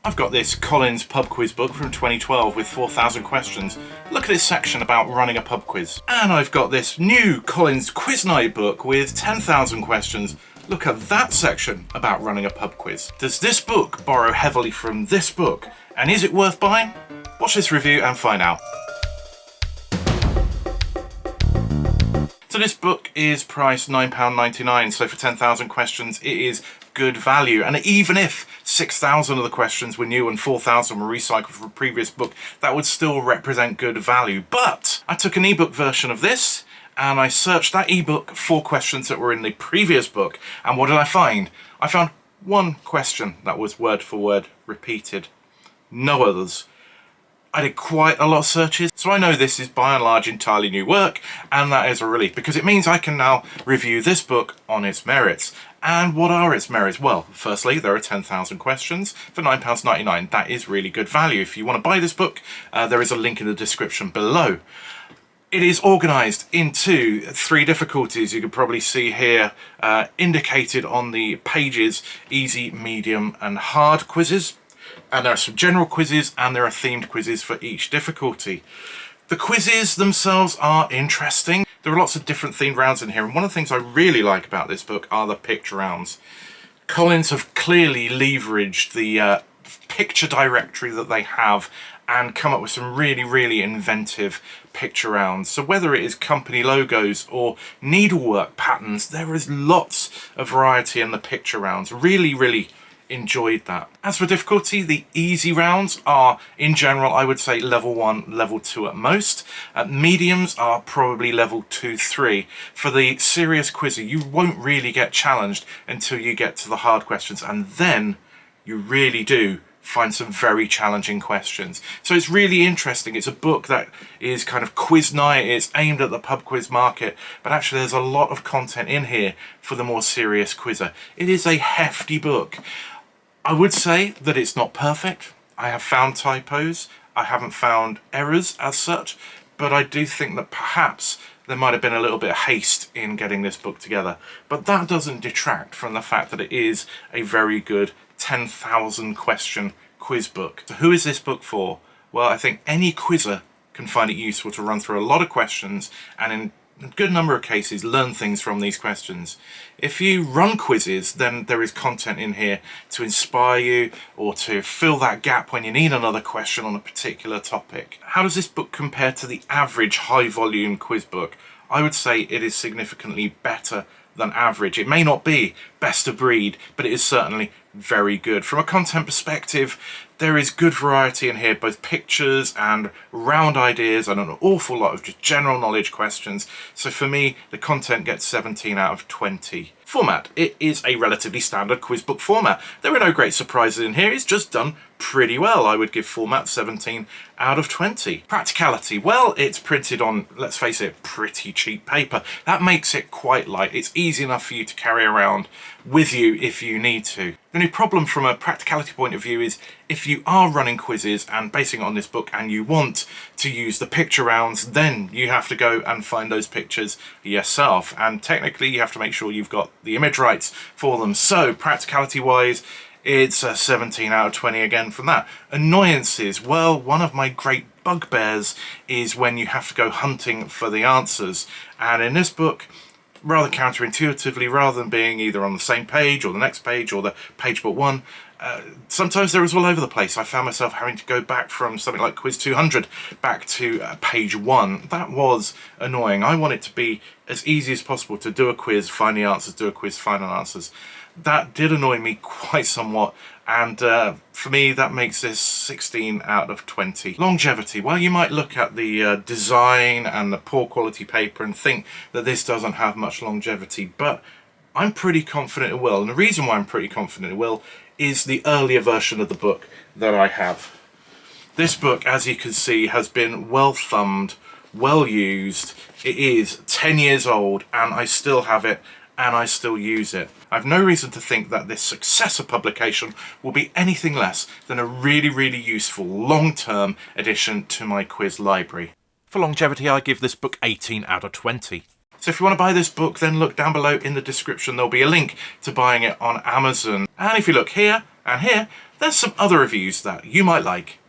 I've got this Collins pub quiz book from 2012 with 4,000 questions. Look at this section about running a pub quiz. And I've got this new Collins Quiz Night book with 10,000 questions. Look at that section about running a pub quiz. Does this book borrow heavily from this book? And is it worth buying? Watch this review and find out. So this book is priced £9.99, so for 10,000 questions it is good value. And even if 6,000 of the questions were new and 4,000 were recycled from a previous book, that would still represent good value. But I took an ebook version of this and I searched that ebook for questions that were in the previous book, and what did I find? I found one question that was word for word repeated, no others. I did quite a lot of searches, so I know this is by and large entirely new work, and that is a relief because it means I can now review this book on its merits. And what are its merits? Well, firstly, there are 10,000 questions for £9.99. That is really good value. If you want to buy this book, there is a link in the description below. It is organised into 3 difficulties. You can probably see here indicated on the pages: easy, medium and hard quizzes. And there are some general quizzes and there are themed quizzes for each difficulty. The quizzes themselves are interesting. There are lots of different themed rounds in here, and one of the things I really like about this book are the picture rounds. Collins have clearly leveraged the picture directory that they have and come up with some really inventive picture rounds. So whether it is company logos or needlework patterns, there is lots of variety in the picture rounds. Really enjoyed that. As for difficulty, the easy rounds are, in general, I would say level 1, level 2 at most. Mediums are probably level 2, 3. For the serious quizzer, you won't really get challenged until you get to the hard questions, and then you really do find some very challenging questions. So it's really interesting. It's a book that is kind of quiz night. It's aimed at the pub quiz market, but actually there's a lot of content in here for the more serious quizzer. It is a hefty book. I would say that it's not perfect. I have found typos. I haven't found errors as such, but I do think that perhaps there might have been a little bit of haste in getting this book together. But that doesn't detract from the fact that it is a very good 10,000 question quiz book. So who is this book for? Well, I think any quizzer can find it useful to run through a lot of questions and in a good number of cases learn things from these questions. If you run quizzes, then there is content in here to inspire you or to fill that gap when you need another question on a particular topic. How does this book compare to the average high volume quiz book? I would say it is significantly better than average. It may not be best of breed, but it is certainly very good. From a content perspective, there is good variety in here, both pictures and round ideas and an awful lot of just general knowledge questions. So for me, the content gets 17 out of 20. Format. It is a relatively standard quiz book format. There are no great surprises in here. It's just done pretty well. I would give format 17 out of 20. Practicality. Well, it's printed on, let's face it, pretty cheap paper. That makes it quite light. It's easy enough for you to carry around with you if you need to. The only problem from a practicality point of view is if you are running quizzes and basing it on this book and you want to use the picture rounds, then you have to go and find those pictures yourself, and technically you have to make sure you've got the image rights for them. So practicality wise, it's a 17 out of 20 again from that. Annoyances. Well, one of my great bugbears is when you have to go hunting for the answers, and in this book, rather counterintuitively, rather than being either on the same page or the next page or the page but one, sometimes they're all over the place. I found myself having to go back from something like quiz 200 back to page 1. That was annoying. I want it to be as easy as possible to do a quiz, find the answers, do a quiz, find the answers. That did annoy me quite somewhat, and for me that makes this 16 out of 20. Longevity. Well, you might look at the design and the poor quality paper and think that this doesn't have much longevity, but I'm pretty confident it will. And the reason why I'm pretty confident it will is the earlier version of the book that I have. This book, as you can see, has been well thumbed, well used. It is 10 years old and I still have it and I still use it. I've no reason to think that this successor publication will be anything less than a really useful long-term addition to my quiz library. For longevity, I give this book 18 out of 20. So if you want to buy this book, then look down below in the description. There'll be a link to buying it on Amazon. And if you look here and here, there's some other reviews that you might like.